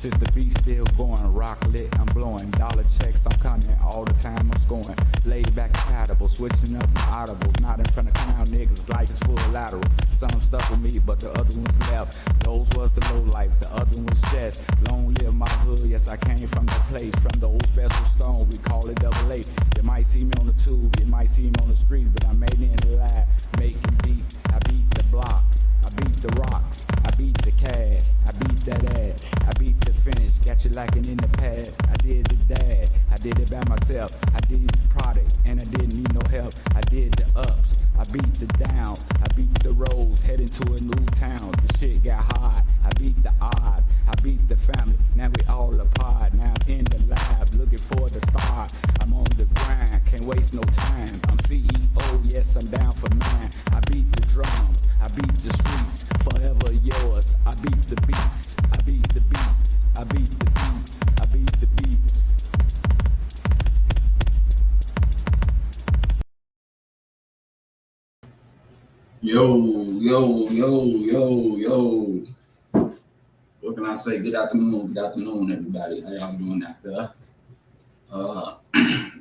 Since the beat still going, rock lit, I'm blowing. Dollar checks, I'm coming, all the time I'm scoring. Laid back compatible, switching up my audibles. Not in front of clown niggas, like it's full lateral. Some stuck with me, but the other ones left. Those was the low life, the other ones just. Long live my hood, yes I came from that place. From the old special stone, we call it double A. You might see me on the tube, you might see me on the street, but I made it in the lab, making beats. I beat the blocks, I beat the rocks, I beat the cash, I beat that ass, I beat the finish, got you lacking in the past. I did the dad, I did it by myself, I did the product, and I didn't need no help. I did the ups, I beat the downs, I beat the roads, heading to a new town. The shit got hard, I beat the odds, I beat the family, now we all apart. Now I'm in the lab, looking for the star. I'm on the grind, can't waste no time. I'm CEO, yes I'm down for mine. I beat the drums, I beat the streets, forever yours. I beat the beats, I beat the beats, I beat the beats, I beat the beats. Yo. What can I say? Good afternoon, everybody. How y'all doing out there?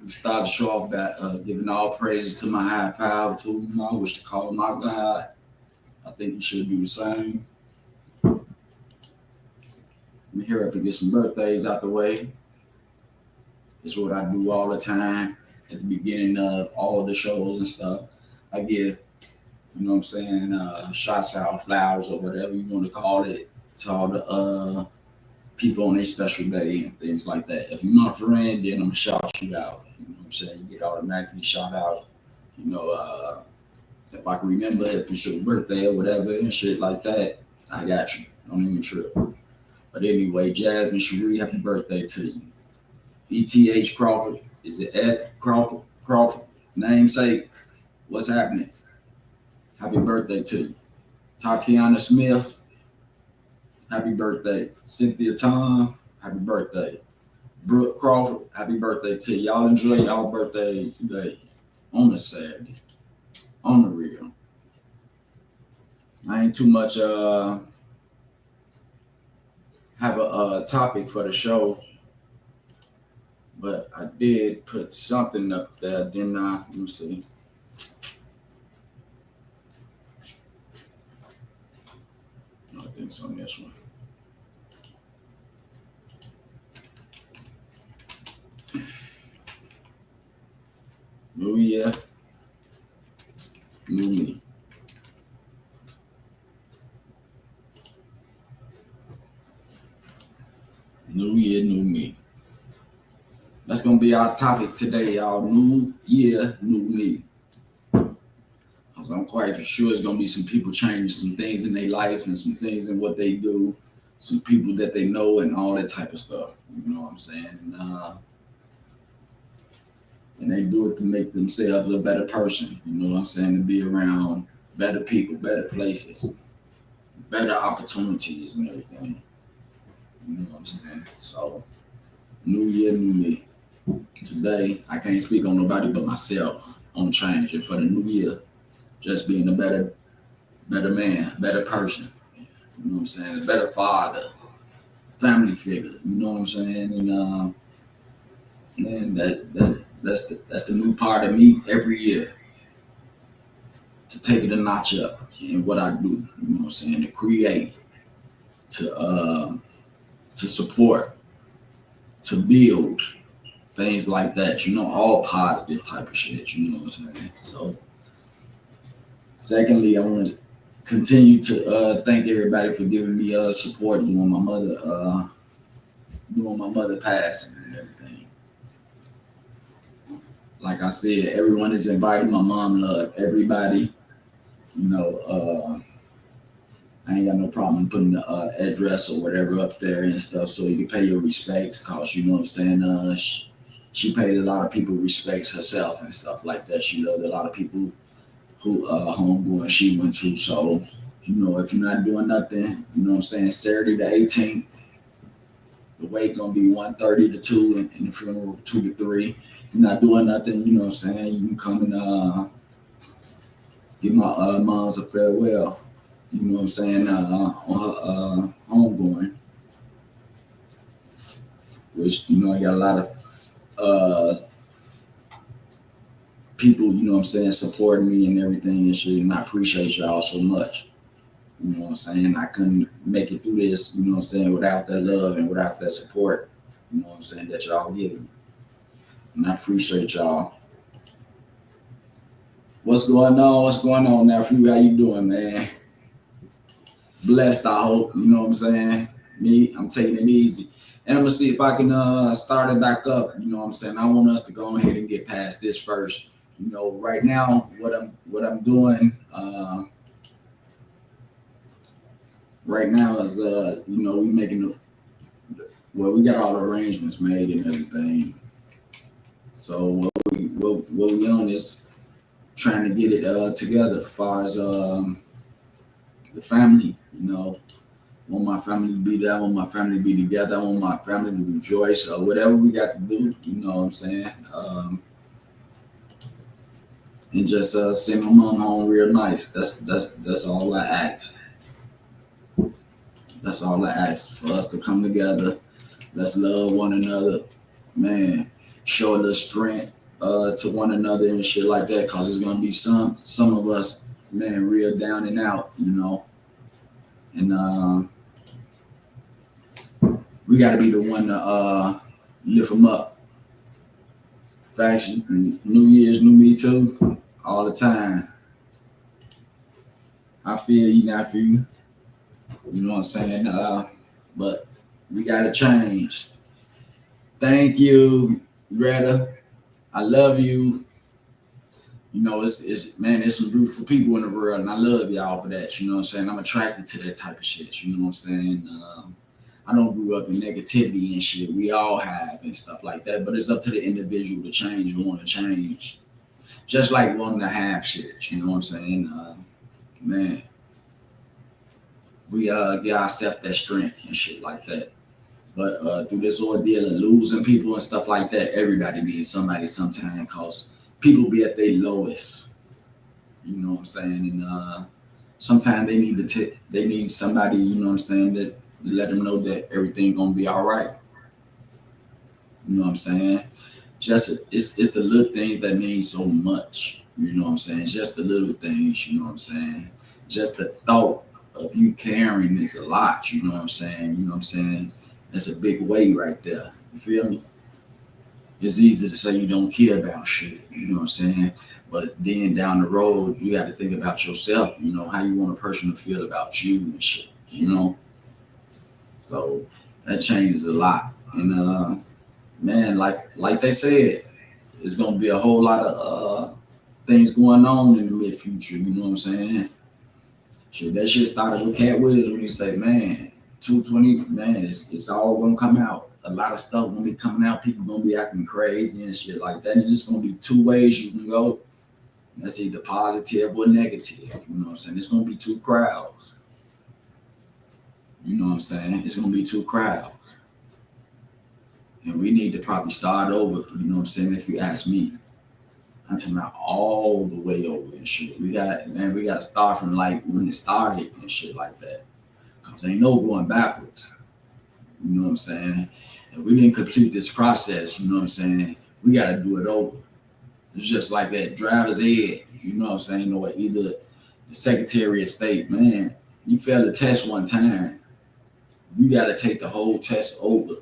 We start the show off by giving all praises to my high power, to whom I wish to call my God. I think you should do the same. I'm here up to get some birthdays out the way. It's what I do all the time at the beginning of all the shows and stuff. I give, you know what I'm saying, shots out, flowers, or whatever you want to call it, to all the people on their special day and things like that. If you're not a friend, then I'm gonna shout you out. You know what I'm saying? You get automatically shout out. You know, if I can remember if it's your birthday or whatever and shit like that, I got you. Don't even trip. But anyway, Jasmine Cherie, happy birthday to you. ETH Crawford, is it Ed Crawford? Namesake, what's happening? Happy birthday to you. Tatiana Smith, happy birthday. Cynthia Tom, happy birthday. Brooke Crawford, happy birthday to you. Y'all enjoy y'all birthday today on the Saturday, on the real. I ain't too much have a topic for the show, but I did put something up there, didn't I? Let me see. I think it's on this one. New year, new me. New year, new me. That's gonna be our topic today, y'all. New year, new me. I'm quite for sure it's gonna be some people changing some things in their life and some things in what they do, some people that they know and all that type of stuff. You know what I'm saying? And they do it to make themselves a better person. You know what I'm saying? To be around better people, better places, better opportunities and everything. You know what I'm saying? So, new year, new me. Today, I can't speak on nobody but myself on changing for the new year. Just being a better man, better person. You know what I'm saying? A better father, family figure. You know what I'm saying? And man, that's the new part of me every year. To take it a notch up in what I do. You know what I'm saying? To create, to support, to build, things like that. You know, all positive type of shit. You know what I'm saying? So. Secondly, I want to continue to thank everybody for giving me support during my mother passing and everything. Like I said, everyone is invited. My mom loved everybody. You know, I ain't got no problem putting the address or whatever up there and stuff, so you can pay your respects. Cause you know what I'm saying. She paid a lot of people respects herself and stuff like that. She loved a lot of people who homeboy she went to. So, you know, if you're not doing nothing, you know what I'm saying, Saturday the 18th, the wake gonna be 1:30 to 2 and the funeral 2 to 3. You're not doing nothing, you know what I'm saying, you can come and give my mom's a farewell, you know what I'm saying, on her homegoing. which, you know, I got a lot of people, you know what I'm saying, supporting me and everything and shit. And I appreciate y'all so much. You know what I'm saying? I couldn't make it through this, you know what I'm saying, without that love and without that support, you know what I'm saying, that y'all give me. And I appreciate y'all. What's going on? What's going on, nephew? How you doing, man? Blessed, I hope. You know what I'm saying? Me, I'm taking it easy. And I'm gonna see if I can start it back up. You know what I'm saying? I want us to go ahead and get past this first. You know, right now, what I'm doing right now is you know, we making we got all the arrangements made and everything. So what we on is trying to get it together as far as the family, you know. I want my family to be there. I want my family to be together. I want my family to rejoice. Whatever we got to do, you know what I'm saying? And just send my mom home real nice. That's all I ask. That's all I ask, for us to come together. Let's love one another, man. Show a little strength to one another and shit like that. Cause there's gonna be some of us, man, real down and out, you know. And we got to be the one to lift them up. Faction, New Year's, new me too, all the time. I feel you, nephew. You know what I'm saying? But we got to change. Thank you, Greta. I love you. You know, it's man, there's some beautiful people in the world, and I love y'all for that. You know what I'm saying? I'm attracted to that type of shit. You know what I'm saying? I don't grew up in negativity and shit. We all have and stuff like that. But it's up to the individual to change and want to change. Just like wanting to have shit. You know what I'm saying? Man, we give ourselves that strength and shit like that. But through this ordeal of losing people and stuff like that, everybody needs somebody sometime, cause people be at their lowest. You know what I'm saying? And sometimes they need somebody, you know what I'm saying, that let them know that everything gonna be all right. You know what I'm saying? Just it's the little things that mean so much. You know what I'm saying? Just the little things. You know what I'm saying? Just the thought of you caring is a lot. You know what I'm saying? You know what I'm saying? That's a big weight right there. You feel me? It's easy to say you don't care about shit. You know what I'm saying? But then down the road, you got to think about yourself. You know how you want a person to feel about you and shit. You know. So that changes a lot. And man, like they said, it's gonna be a whole lot of things going on in the mid future. You know what I'm saying? Shit, that shit started with Cat Williams when he said, man, 220, man, it's all gonna come out. A lot of stuff gonna be coming out. People gonna be acting crazy and shit like that. And it's gonna be two ways you can go. That's either positive or negative. You know what I'm saying? It's gonna be two crowds. You know what I'm saying? It's gonna be two crowds. And we need to probably start over, you know what I'm saying, if you ask me. Until not all the way over and shit. We gotta start from like when it started and shit like that. Cause ain't no going backwards. You know what I'm saying? If we didn't complete this process, you know what I'm saying, we gotta do it over. It's just like that driver's ed, you know what I'm saying, or either the Secretary of State, man, you fail the test one time, you gotta take the whole test over.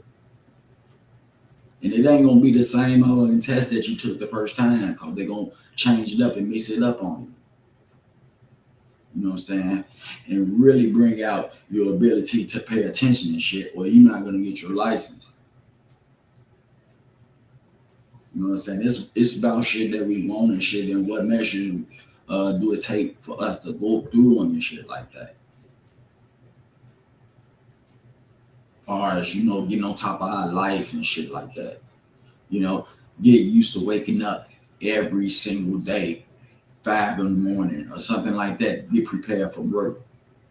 And it ain't gonna be the same test that you took the first time, because they're gonna change it up and mix it up on you. You know what I'm saying? And really bring out your ability to pay attention and shit, or you're not gonna get your license. You know what I'm saying? It's about shit that we want and shit, and what measures do it take for us to go through them and shit like that. As far as, you know, getting on top of our life and shit like that. You know, get used to waking up every single day, 5 in the morning or something like that. Get prepared for work,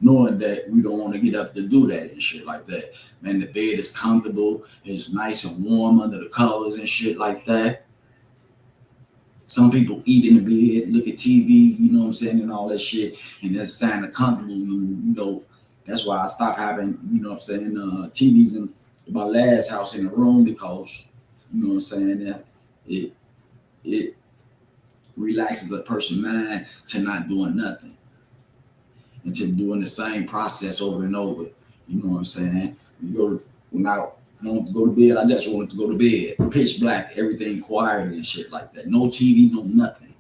knowing that we don't want to get up to do that and shit like that. Man, the bed is comfortable, it's nice and warm under the covers and shit like that. Some people eat in the bed, look at TV, you know what I'm saying, and all that shit, and that's a sign of comfortable. You know, that's why I stopped having, you know what I'm saying, TVs my last house in the room because you know what I'm saying that it relaxes a person's mind to not doing nothing and to doing the same process over and over. You know what I'm saying? You go when I want to go to bed, I just wanted to go to bed. Pitch black, everything quiet and shit like that. No TV, no nothing.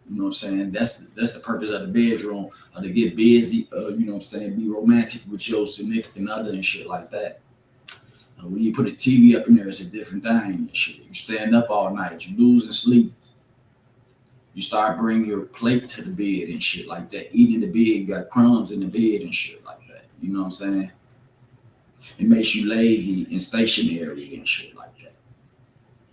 You know what I'm saying? That's the purpose of the bedroom, to get busy, you know what I'm saying, be romantic with your significant other and shit like that. When you put a TV up in there, it's a different thing and shit. You stand up all night, you losing sleep. You start bringing your plate to the bed and shit like that. Eating in the bed, you got crumbs in the bed and shit like that. You know what I'm saying? It makes you lazy and stationary and shit like that.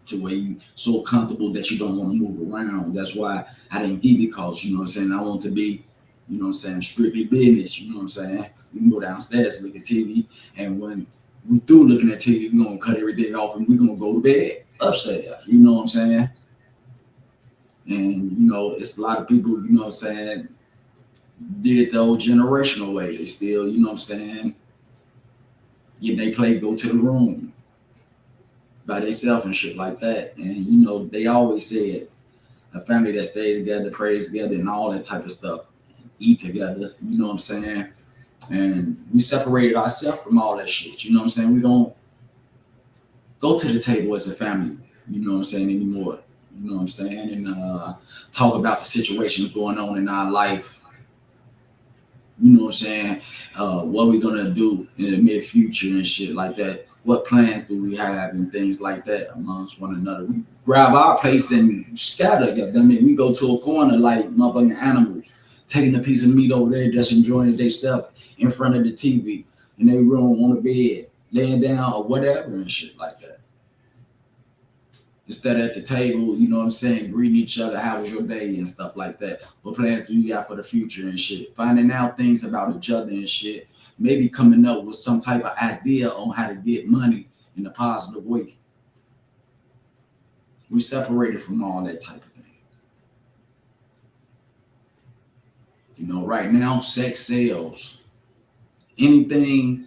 To where you so comfortable that you don't want to move around. That's why I didn't get because, you know what I'm saying, I want to be, you know what I'm saying, strictly business. You know what I'm saying? We can go downstairs, look at TV, and when we through looking at TV, we're gonna cut everything off and we're gonna go to bed upstairs. You know what I'm saying? And you know, it's a lot of people, you know what I'm saying, did the old generational way. They still, you know what I'm saying, get they play, go to the room by themselves and shit like that. And you know, they always said a family that stays together, prays together, and all that type of stuff, eat together. You know what I'm saying? And we separated ourselves from all that shit. You know what I'm saying? We don't go to the table as a family. You know what I'm saying anymore. You know what I'm saying? And talk about the situations going on in our life. You know what I'm saying? What we're gonna do in the near future and shit like that. What plans do we have and things like that amongst one another? We grab our place and scatter. I mean, we go to a corner like motherfucking animals, taking a piece of meat over there, just enjoying it themselves in front of the TV in their room on the bed, laying down or whatever and shit like that. Instead at the table, you know what I'm saying, greeting each other, how was your day and stuff like that. What plans do you got for the future and shit? Finding out things about each other and shit. Maybe coming up with some type of idea on how to get money in a positive way. We separated from all that type of thing. You know, right now, sex sells. Anything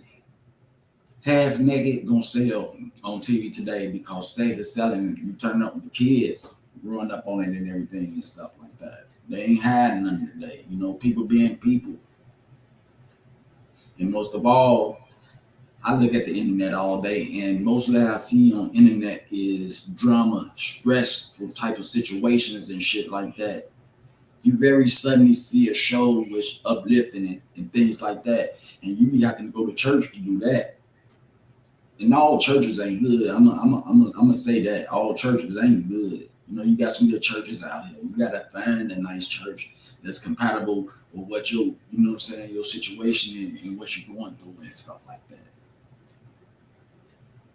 half naked gonna sell on TV today because sex is selling. You turn up with the kids growing up on it and everything and stuff like that. They ain't hiding nothing today. You know, people being people. And most of all, I look at the internet all day, and mostly I see on internet is drama, stressful type of situations and shit like that. You very suddenly see a show which uplifting and things like that, and you be having to go to church to do that. And all churches ain't good. I'm gonna say that all churches ain't good. You know, you got some good churches out here. You gotta find a nice church that's compatible with what you know what I'm saying, your situation and what you're going through and stuff like that.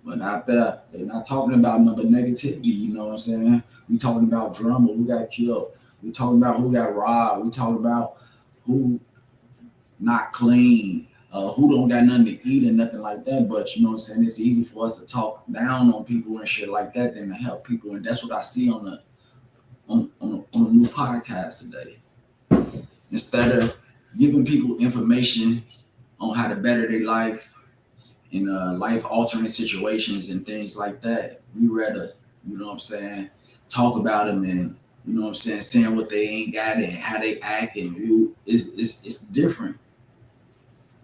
But out there, they're not talking about nothing but negativity. You know what I'm saying? We talking about drama, who got killed. We talking about who got robbed. We talking about who not clean. Who don't got nothing to eat and nothing like that. But you know what I'm saying, it's easy for us to talk down on people and shit like that than to help people. And that's what I see on a new podcast today. Instead of giving people information on how to better their life in life altering situations and things like that, we rather, you know what I'm saying, talk about them and, you know what I'm saying what they ain't got and how they act and who it's different.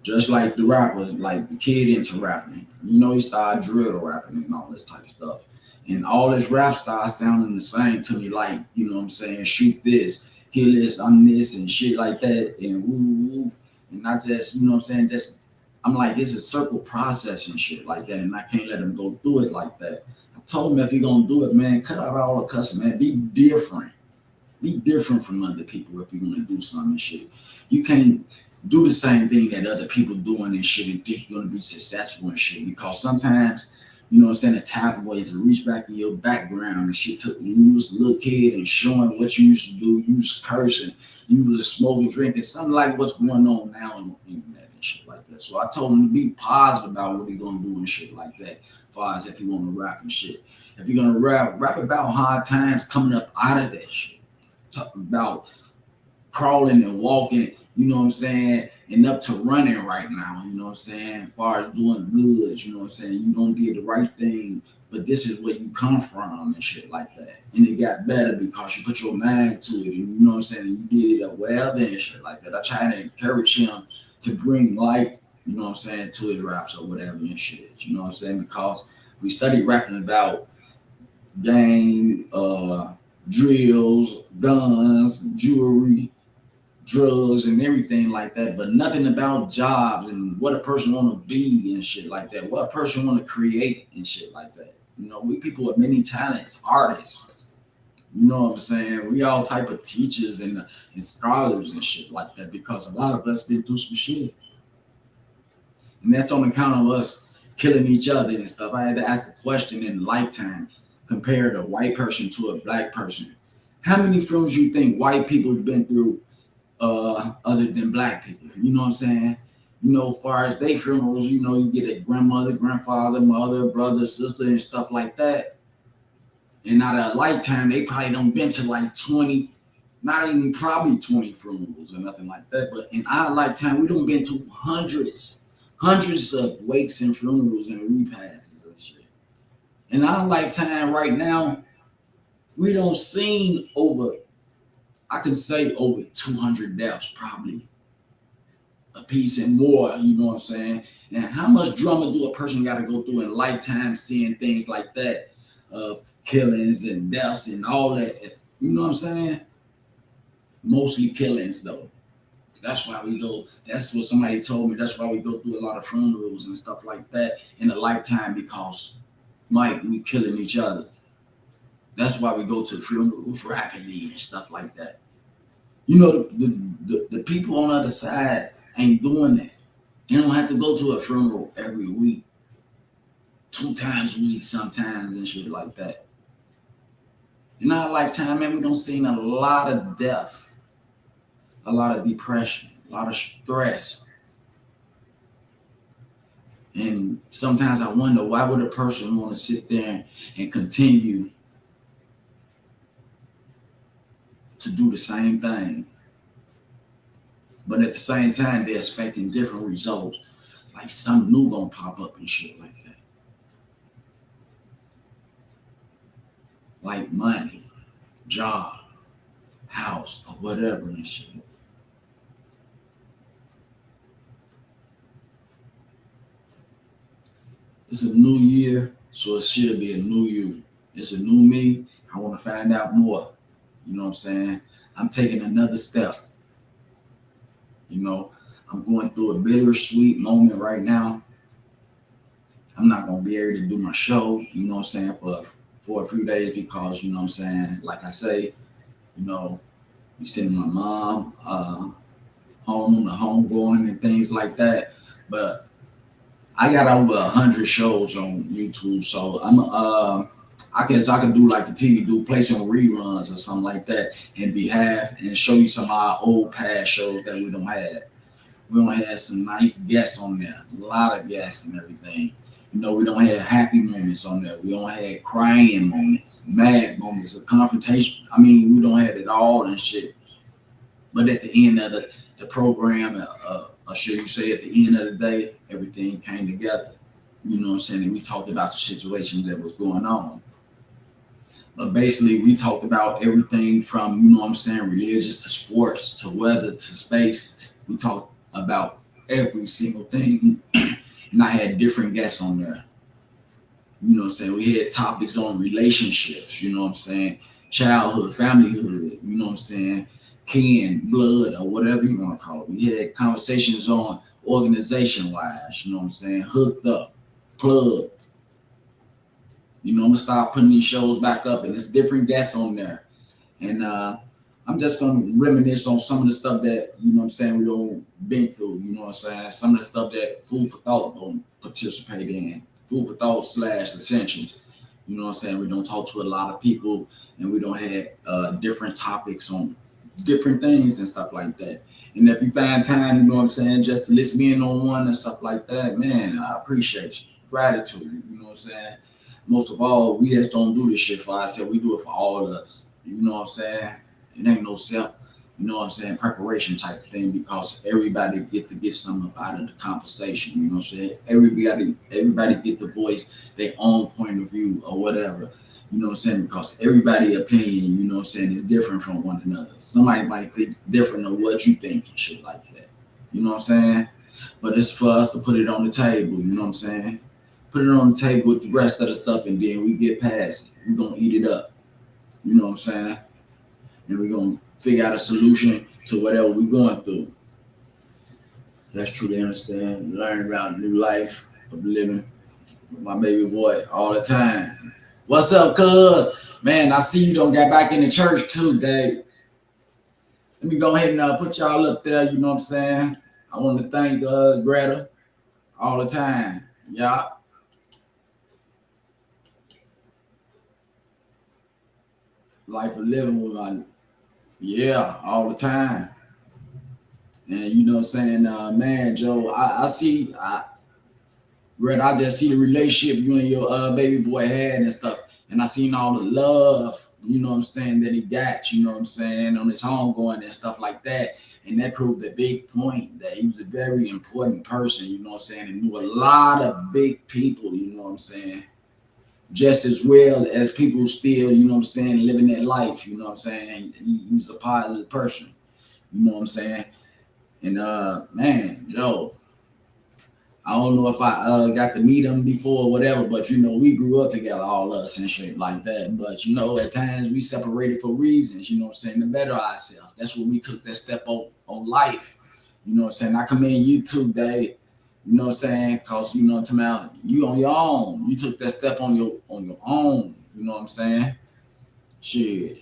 Just like the rappers, like the kid into rapping. You know, he started drill rapping and all this type of stuff. And all this rap starts sounding the same to me, like, you know what I'm saying, shoot this, kill this, I'm this, and shit like that, and woo, woo. And I just, you know what I'm saying, just, I'm like, it's a circle process and shit like that, and I can't let him go through it like that. I told him if he gonna do it, man, cut out all the cussing, man, be different. Be different from other people if you're gonna do something and shit. You can't do the same thing that other people doing and shit and think you're gonna be successful and shit. Because sometimes, you know what I'm saying, the type of ways to reach back in your background and shit took when you was a little kid and showing what you used to do, you was cursing, you was smoking, drinking, something like what's going on now on the internet and shit like that. So I told him to be positive about what he's gonna do and shit like that, as far as if he wanna rap and shit. If you're gonna rap about hard times coming up out of that shit. Talk about crawling and walking, you know what I'm saying, and up to running right now, you know what I'm saying? As far as doing good, you know what I'm saying? You don't did the right thing, but this is where you come from and shit like that. And it got better because you put your mind to it, and you know what I'm saying? And you did it well and shit like that. I try to encourage him to bring light, you know what I'm saying, to his raps or whatever and shit, you know what I'm saying? Because we study rapping about gang, drills, guns, jewelry, drugs, and everything like that, but nothing about jobs and what a person want to be and shit like that, what a person want to create and shit like that. You know, we people with many talents, artists, you know what I'm saying? We all type of teachers and scholars and shit like that, because a lot of us been through some shit. And that's on account of us killing each other and stuff. I had to ask the question in lifetime, compare a white person to a black person. How many films you think white people have been through other than black people? You know what I'm saying? You know, as far as they funerals, you know, you get a grandmother, grandfather, mother, brother, sister, and stuff like that. And out of a lifetime, they probably done been to like 20, not even probably 20 funerals or nothing like that. But in our lifetime, we done been to hundreds of wakes and funerals and repasses and shit. In our lifetime right now, we don't seen over, I can say over 200 deaths probably a piece and more, you know what I'm saying? And how much drama do a person got to go through in lifetime seeing things like that, of killings and deaths and all that, you know what I'm saying? Mostly killings though. That's why we go, that's what somebody told me, that's why we go through a lot of funerals and stuff like that in a lifetime, because Mike, we killing each other. That's why we go to the funerals rapidly and stuff like that. You know, the people on the other side ain't doing that. They don't have to go to a funeral every week, 2 times a week sometimes and shit like that. In our lifetime, man, we don't see a lot of death, a lot of depression, a lot of stress. And sometimes I wonder, why would a person want to sit there and continue to do the same thing? But at the same time, they're expecting different results. Like something new gonna pop up and shit like that. Like money, job, house, or whatever and shit. It's a new year, so it should be a new you. It's a new me. I want to find out more. You know what I'm saying? I'm taking another step. You know, I'm going through a bittersweet moment right now. I'm not going to be able to do my show, you know what I'm saying, for a few days because, you know what I'm saying, like I say, you know, we sending my mom home on the homegoing and things like that. But I got over 100 shows on YouTube, so I guess I can do like the TV do, play some reruns or something like that in behalf and show you some of our old past shows that we don't have. We don't have some nice guests on there, a lot of guests and everything. You know, we don't have happy moments on there. We don't have crying moments, mad moments, of confrontation. I mean, we don't have it all and shit. But at the end of the program, I'll sure you say at the end of the day, everything came together. You know what I'm saying? And we talked about the situations that was going on. But basically, we talked about everything from, you know what I'm saying, religious to sports to weather to space. We talked about every single thing. And I had different guests on there. You know what I'm saying? We had topics on relationships, you know what I'm saying? Childhood, familyhood, you know what I'm saying? Kin, blood, or whatever you want to call it. We had conversations on organization-wise, you know what I'm saying? Hooked up, plugged. You know, I'm going to start putting these shows back up, and it's different guests on there. And I'm just going to reminisce on some of the stuff that, you know what I'm saying, we don't been through, you know what I'm saying? Some of the stuff that Food for Thought don't participate in. Food for Thought / Essentials. You know what I'm saying? We don't talk to a lot of people, and we don't have different topics on different things and stuff like that. And if you find time, you know what I'm saying, just to listen in on one and stuff like that, man, I appreciate you. Gratitude, you know what I'm saying? Most of all, we just don't do this shit for ourselves. We do it for all of us. You know what I'm saying? It ain't no self. you know what I'm saying, preparation type of thing, because everybody get to get something out of the conversation, you know what I'm saying? Everybody get to voice their own point of view or whatever, you know what I'm saying? Because everybody's opinion, you know what I'm saying, is different from one another. Somebody might think different of what you think and shit like that. You know what I'm saying? But it's for us to put it on the table, you know what I'm saying? Put it on the table with the rest of the stuff, and then we get past it. We're gonna eat it up. You know what I'm saying? And we're gonna figure out a solution to whatever we're going through. That's truly understand, learn about new life of living with my baby boy all the time. What's up, cuz? Man, I see you don't get back in the church too, Dave. Let me go ahead and put y'all up there, you know what I'm saying? I want to thank Greta all the time. Yeah. Life of living with my, yeah, all the time. And you know what I'm saying, man, Joe, I see, Greta, I just see the relationship you and your baby boy had and stuff. And I seen all the love, you know what I'm saying, that he got, you know what I'm saying, on his homegoing and stuff like that. And that proved a big point that he was a very important person, you know what I'm saying, and knew a lot of big people, you know what I'm saying, just as well as people still, you know what I'm saying, living that life, you know what I'm saying. He was a positive person, you know what I'm saying. And man, Joe, I don't know if I got to meet him before or whatever, but you know, we grew up together, all us and shit like that. But you know, at times we separated for reasons, you know what I'm saying, to better ourselves. That's when we took that step on life. You know what I'm saying? I commend you too, Dave. You know what I'm saying? Cause you know what I'm talking about, you on your own. You took that step on your own, you know what I'm saying? Shit.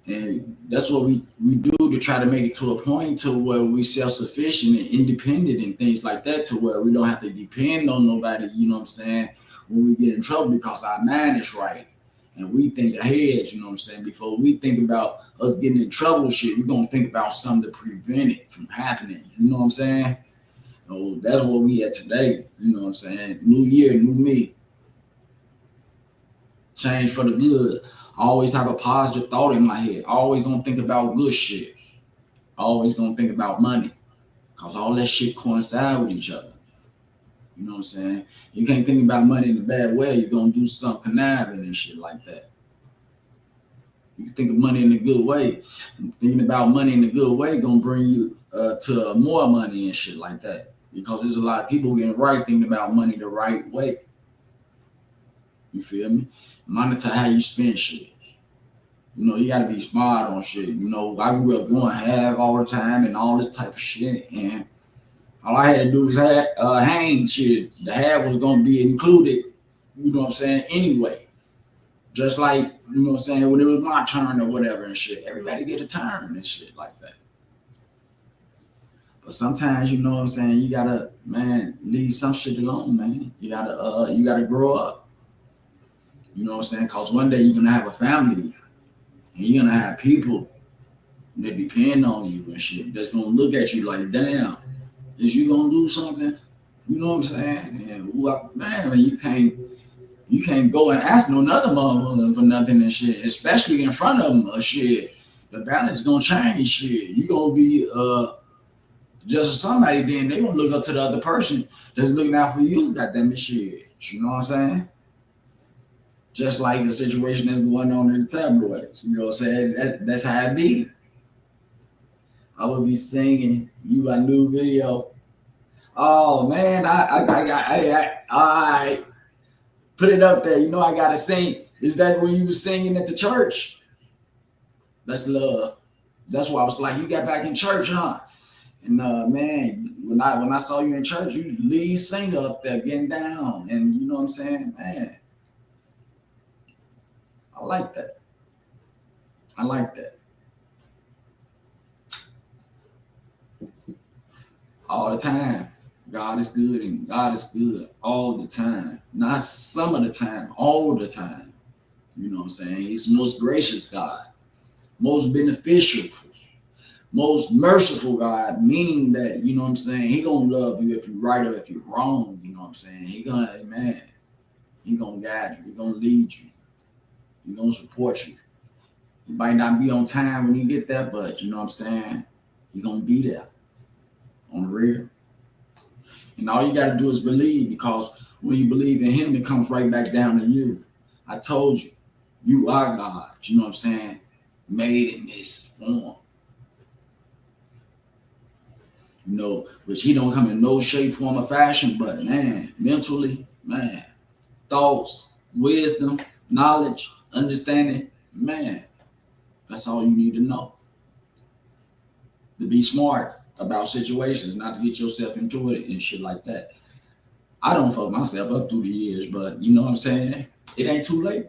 And that's what we do to try to make it to a point to where we self-sufficient and independent and things like that, to where we don't have to depend on nobody, you know what I'm saying, when we get in trouble, because our mind is right. And we think ahead, you know what I'm saying? Before we think about us getting in trouble, shit, we're going to think about something to prevent it from happening. You know what I'm saying? So that's what we at today. You know what I'm saying? New year, new me. Change for the good. I always have a positive thought in my head. Always gonna think about good shit. Always gonna think about money. Cause all that shit coincide with each other. You know what I'm saying? You can't think about money in a bad way. You're gonna do something conniving and shit like that. You can think of money in a good way. Thinking about money in a good way gonna bring you to more money and shit like that. Because there's a lot of people getting right thinking about money the right way. You feel me? Monitor how you spend shit. You know, you gotta be smart on shit. You know, I grew up going half all the time and all this type of shit, and all I had to do was hang shit. The half was gonna be included, you know what I'm saying, anyway. Just like, you know what I'm saying, when it was my turn or whatever and shit. Everybody get a turn and shit like that. But sometimes, you know what I'm saying, you gotta, man, leave some shit alone, man. You gotta grow up. You know what I'm saying? Cause one day you're gonna have a family. And you're gonna have people that depend on you and shit that's gonna look at you like, damn, is you gonna do something? You know what I'm saying? And man, you can't go and ask no other motherfucker for nothing and shit, especially in front of them or shit. The balance gonna change shit. You gonna be just as somebody, then they gonna look up to the other person that's looking out for you, goddamn shit. You know what I'm saying? Just like the situation that's going on in the tabloids. You know what I'm saying? That's how it be. I would be singing you a new video. Oh man, I put it up there. You know I gotta sing. Is that when you was singing at the church? That's love. That's why I was like, you got back in church, huh? And man, when I saw you in church, you lead singer up there getting down. And you know what I'm saying? Man, I like that. I like that. All the time. God is good and God is good all the time. Not some of the time, all the time. You know what I'm saying? He's the most gracious God, most beneficial, most merciful God, meaning that, you know what I'm saying, he gonna love you if you're right or if you're wrong, you know what I'm saying? He gonna guide you, he gonna lead you, he gonna support you. He might not be on time when you get there, but you know what I'm saying? He gonna be there on the real. And all you gotta do is believe, because when you believe in him, it comes right back down to you. I told you, you are God. You know what I'm saying? Made in this form. You know, which he don't come in no shape, form, or fashion, but man, mentally, man, thoughts, wisdom, knowledge, understanding, man, that's all you need to know. To be smart about situations, not to get yourself into it and shit like that. I don't fuck myself up through the years, but you know what I'm saying? It ain't too late.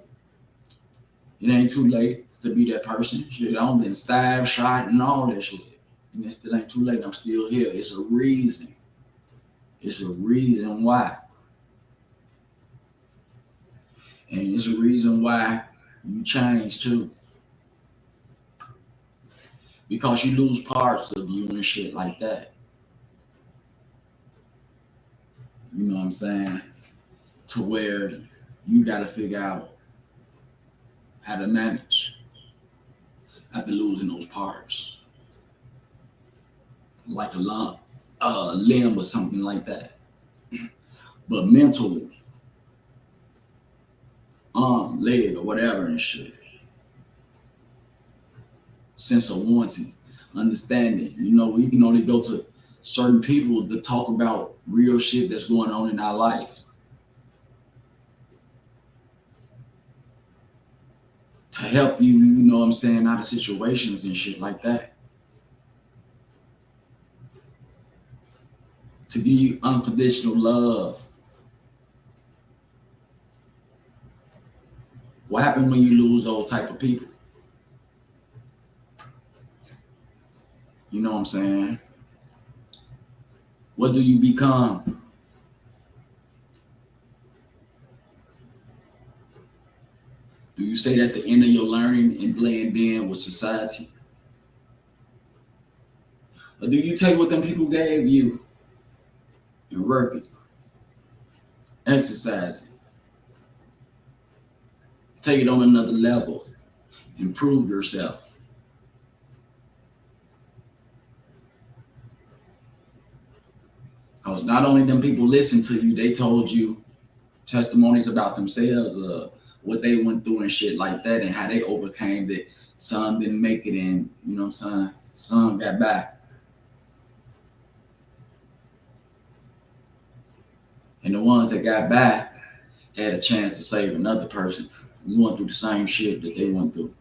It ain't too late to be that person. Shit, I've been stabbed, shot, and all that shit. And it still ain't too late. I'm still here. It's a reason. It's a reason why. And it's a reason why you change too. Because you lose parts of you and shit like that. You know what I'm saying? To where you gotta figure out how to manage after losing those parts. Like a limb or something like that. But mentally, arm, leg, or whatever and shit. Sense of wanting, understanding. You know, we can only go to certain people to talk about real shit that's going on in our life. To help you, you know what I'm saying, out of situations and shit like that. To give you unconditional love. What happens when you lose those type of people? You know what I'm saying? What do you become? Do you say that's the end of your learning and blend in with society? Or do you take what them people gave you and work it? Exercise it. Take it on another level. Improve yourself. Because not only them people listen to you, they told you testimonies about themselves, what they went through and shit like that, and how they overcame it. Some didn't make it, and you know what I'm saying? Some got back. And the ones that got back had a chance to save another person going through the same shit that they went through.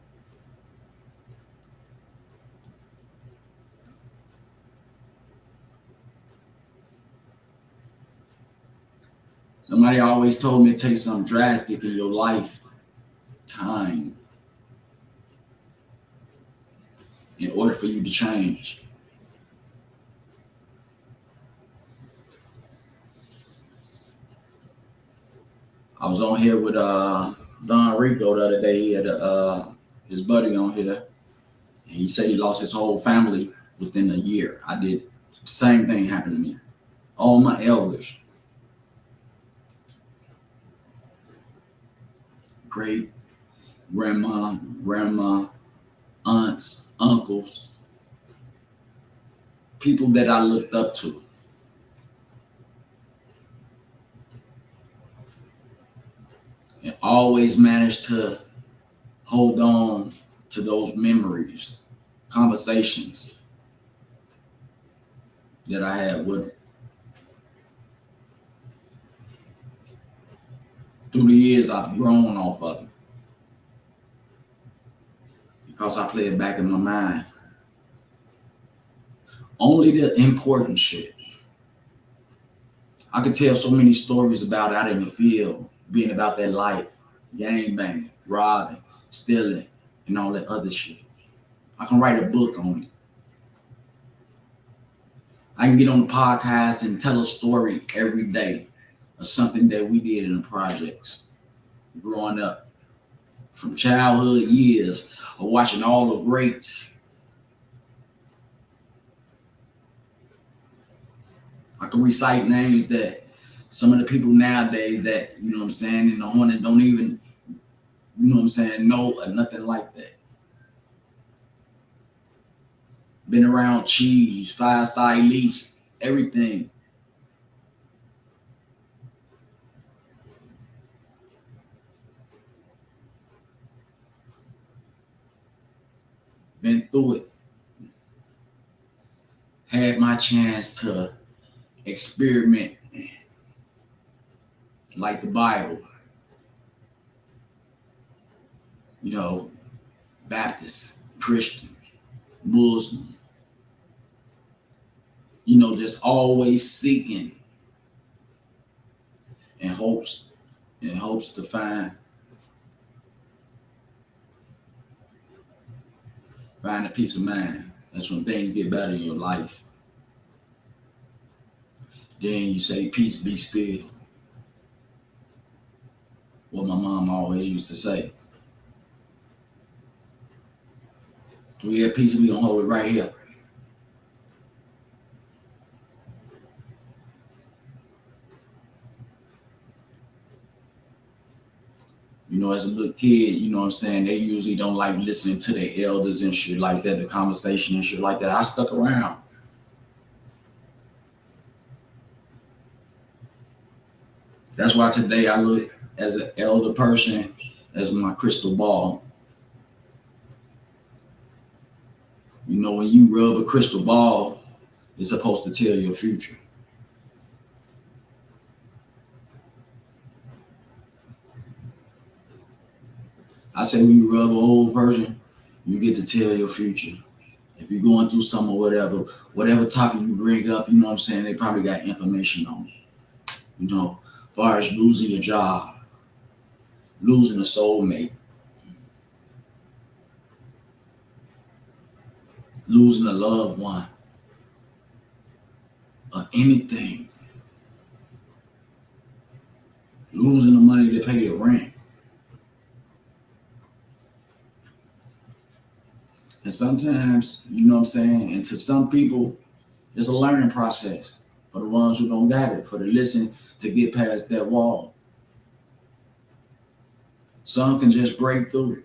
Somebody always told me it takes something drastic in your life, time, in order for you to change. I was on here with Don Rico the other day. He had his buddy on here. And he said he lost his whole family within a year. I did the same thing happened to me. All my elders. Great grandma, aunts, uncles, people that I looked up to. And always managed to hold on to those memories, conversations that I had with them. Through the years, I've grown off of them because I play it back in my mind. Only the important shit. I could tell so many stories about out in the field, being about that life, gang banging, robbing, stealing, and all that other shit. I can write a book on it. I can get on the podcast and tell a story every day of something that we did in the projects growing up, from childhood years of watching all the greats. I can recite names that some of the people nowadays that, you know what I'm saying, in the Hornet don't even, you know what I'm saying, know or nothing like that. Been around cheese, 5-star elites, everything. Been through it. Had my chance to experiment like the Bible. You know, Baptist, Christian, Muslim. You know, just always seeking in hopes to find a peace of mind. That's when things get better in your life. Then you say, peace be still. What my mom always used to say. We have peace, we gonna hold it right here. You know, as a little kid, you know what I'm saying, they usually don't like listening to their elders and shit like that, the conversation and shit like that. I stuck around. That's why today I look as an elder person as my crystal ball. You know, when you rub a crystal ball, it's supposed to tell your future. I say when you rub an old person, you get to tell your future. If you're going through something or whatever topic you bring up, you know what I'm saying, they probably got information on it. You know, as far as losing your job, losing a soulmate, losing a loved one, or anything, losing the money to pay the rent. And sometimes, you know what I'm saying, and to some people, it's a learning process. For the ones who don't got it, for the listen to get past that wall. Some can just break through.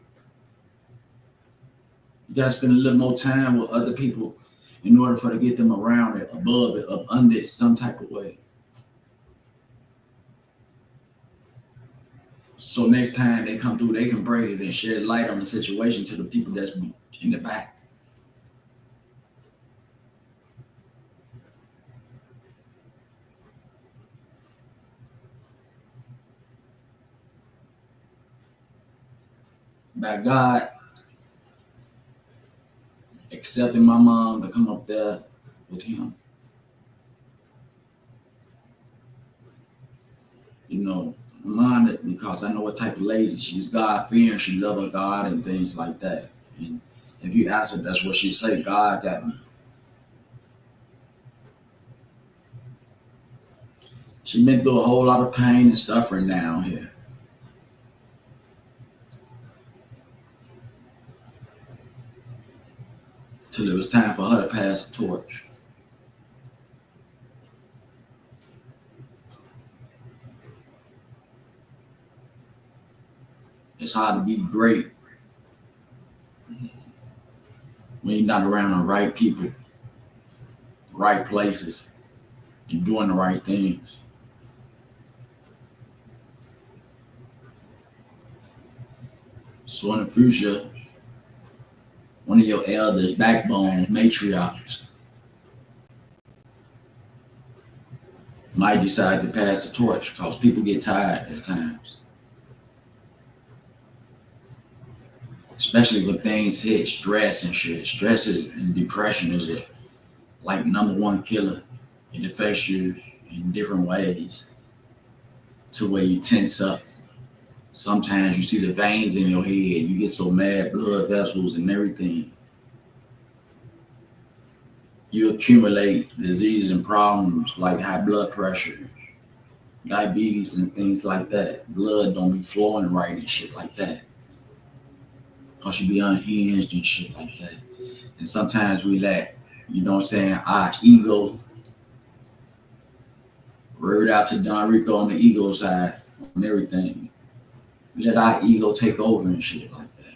You gotta spend a little more time with other people in order for to get them around it, above it, up under it, some type of way. So next time they come through, they can break it and shed light on the situation to the people that's in the back. By God accepting my mom to come up there with him. You know, I'm honored because I know what type of lady she was. God-fearing, she loved her God and things like that. And if you ask her, that's what she say, God got me. She been through a whole lot of pain and suffering down here. Till it was time for her to pass the torch. It's hard to be great when you're not around the right people, the right places, and doing the right things. So in the future, one of your elders, backbone, matriarchs, might decide to pass the torch because people get tired at times. Especially when things hit stress and shit. Stress and depression is like #1 killer. It affects you in different ways to where you tense up. Sometimes you see the veins in your head. You get so mad, blood vessels and everything. You accumulate disease and problems like high blood pressure, diabetes and things like that. Blood don't be flowing right and shit like that. Because you be unhinged and shit like that. And sometimes we let, you know what I'm saying, our ego, word out to Don Rico on the ego side, on everything. We let our ego take over and shit like that.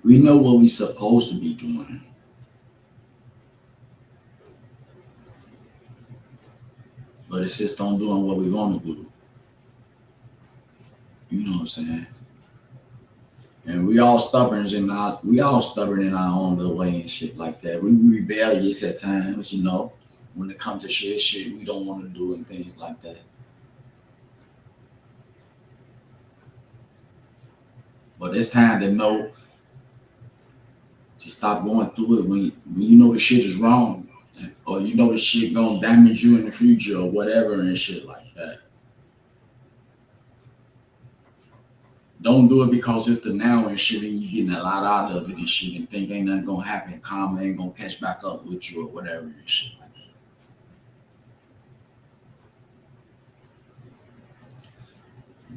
We know what we supposed to be doing. But it's just on doing what we want to do. You know what I'm saying? And we all stubborn in our own little way and shit like that. We rebellious at times, you know, when it comes to shit we don't want to do and things like that. But it's time to know to stop going through it when you know the shit is wrong, or you know the shit gonna damage you in the future or whatever and shit like that. Don't do it because it's the now and shit and you getting a lot out of it and shit and think ain't nothing gonna happen, karma ain't gonna catch back up with you or whatever and shit like that.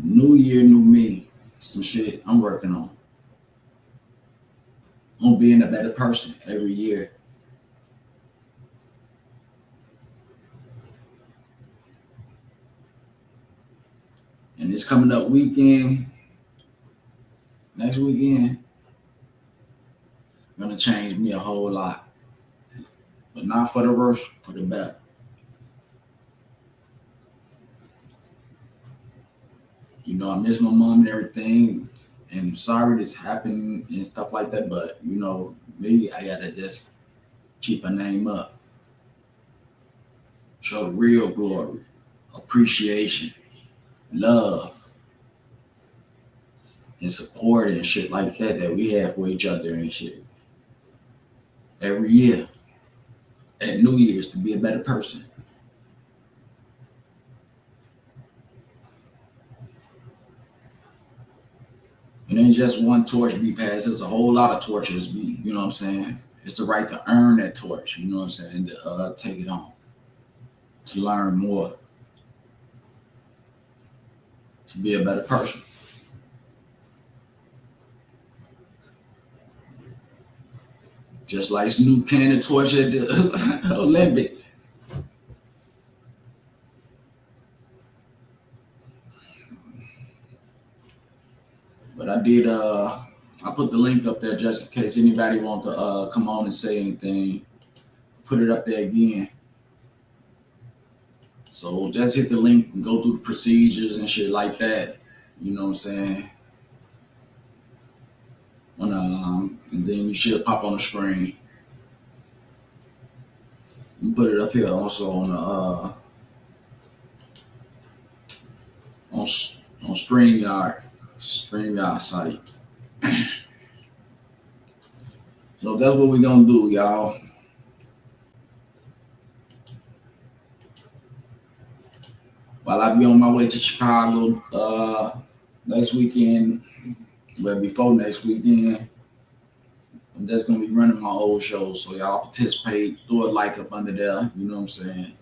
New year, new me. Some shit I'm working on being a better person every year. And this coming up weekend, next weekend, gonna change me a whole lot. But not for the worse, for the better. You know, I miss my mom and everything, and sorry this happened and stuff like that, but you know, me, I gotta just keep her name up. Show the real glory, appreciation, love, and support and shit like that we have for each other and shit. Every year, at New Year's, to be a better person. And then just one torch be passed. There's a whole lot of torches be, you know what I'm saying? It's the right to earn that torch, you know what I'm saying? To take it on, to learn more, to be a better person. Just like Snoop carrying the torch at the Olympics. But I put the link up there just in case anybody want to come on and say anything. Put it up there again. So just hit the link and go through the procedures and shit like that. You know what I'm saying? And then you should pop on the screen. You put it up here also on the on StreamYard site. So that's what we're gonna do, y'all. While I be on my way to Chicago next weekend, but before next weekend, I'm just gonna be running my old shows. So y'all participate, throw a like up under there, you know what I'm saying?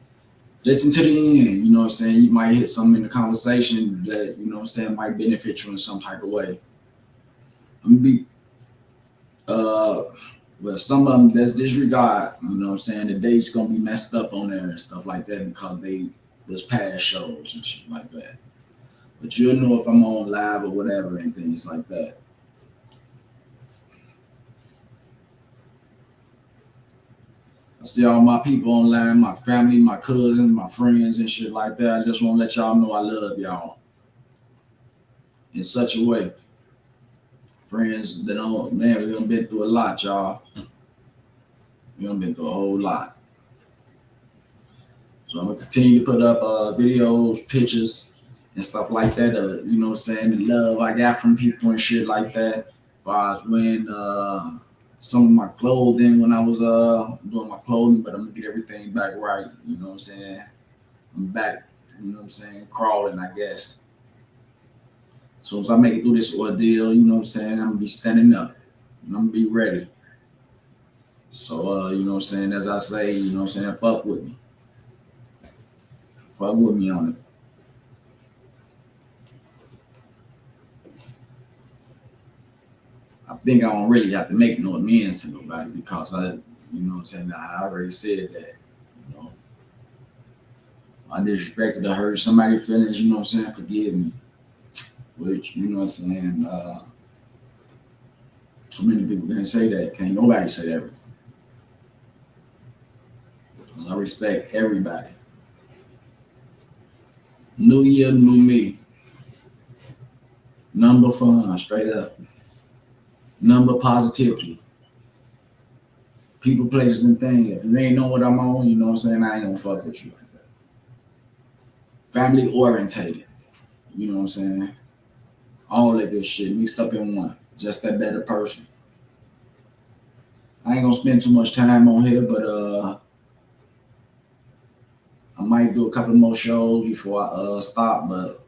Listen to the end, you know what I'm saying? You might hit something in the conversation that, you know what I'm saying, might benefit you in some type of way. I'm gonna be well, some of them that's disregard, you know what I'm saying? The date's gonna be messed up on there and stuff like that because there's past shows and shit like that. But you'll know if I'm on live or whatever and things like that. I see all my people online, my family, my cousins, my friends and shit like that. I just want to let y'all know I love y'all in such a way. Friends that don't, man, we done been through a lot, y'all. We done been through a whole lot. So I'm going to continue to put up videos, pictures, and stuff like that. You know what I'm saying? The love I got from people and shit like that. As far as when some of my clothing when I was doing my clothing, but I'm gonna get everything back right, you know what I'm saying? I'm back, you know what I'm saying, crawling, I guess. So as I make it through this ordeal, you know what I'm saying, I'm gonna be standing up and I'm gonna be ready. So you know what I'm saying, as I say, you know what I'm saying, fuck with me. Fuck with me on it. I think I don't really have to make no amends to nobody because you know what I'm saying, I already said that, you know. I disrespected or hurt somebody's feelings, you know what I'm saying, forgive me. Which, you know what I'm saying, So many people can't say that. Can't nobody say that. I respect everybody. New year, new me. Number fun, straight up. Number positivity. People, places, and things. If you ain't know what I'm on, you know what I'm saying, I ain't gonna fuck with you like that. Family orientated. You know what I'm saying? All that good shit mixed up in one. Just that better person. I ain't gonna spend too much time on here, but I might do a couple more shows before I stop, but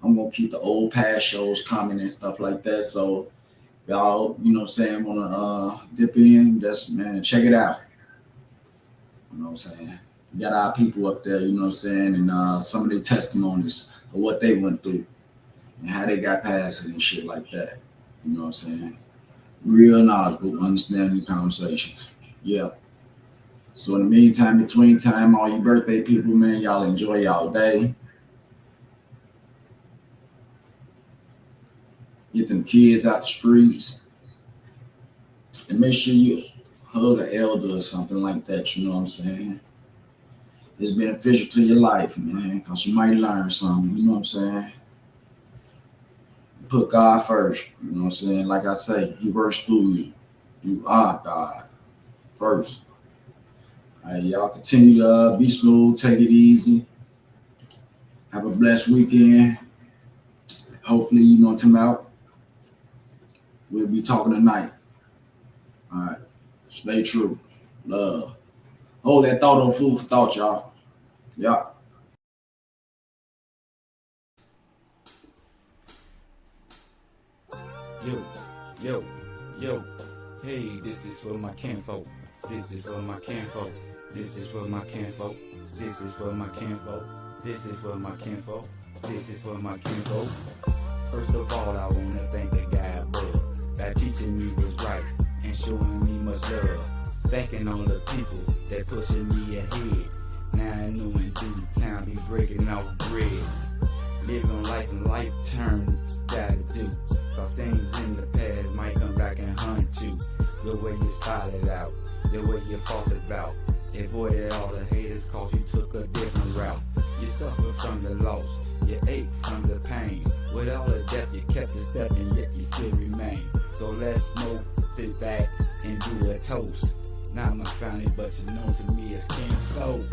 I'm gonna keep the old past shows coming and stuff like that. So y'all, you know what I'm saying, wanna dip in, that's, man, check it out. You know what I'm saying? We got our people up there, you know what I'm saying, and some of their testimonies of what they went through and how they got past it and shit like that. You know what I'm saying? Real knowledgeable, understanding conversations. Yeah. So in the meantime, between time, all you birthday people, man, y'all enjoy y'all day. Get them kids out the streets. And make sure you hug an elder or something like that, you know what I'm saying? It's beneficial to your life, man, because you might learn something, you know what I'm saying? Put God first, you know what I'm saying? Like I say, He works through you. You are God first. All right, y'all continue to be smooth, take it easy. Have a blessed weekend. Hopefully, you know, tomorrow we'll be talking tonight. All right, stay true. Love. Hold that thought on food for thought, y'all. Yeah. Yo, hey, this is for my kinfolk. This is for my kinfolk. This is for my kinfolk. This is for my kinfolk. This is for my kinfolk. This is for my kinfolk. First of all, I wanna thank the guy above by teaching me what's right and showing me much love. Thanking all the people that pushing me ahead. Now I know in due time be breaking off bread. Living life and life turns gotta do. Cause things in the past might come back and hunt you. The way you started out, the way you fought about. Avoided all the haters cause you took a different route. You suffered from the loss, you ate from the pain. With all the death you kept a step and yet you still remain. So let's smoke, sit back and do a toast. Not my family but you know to me as King Flo.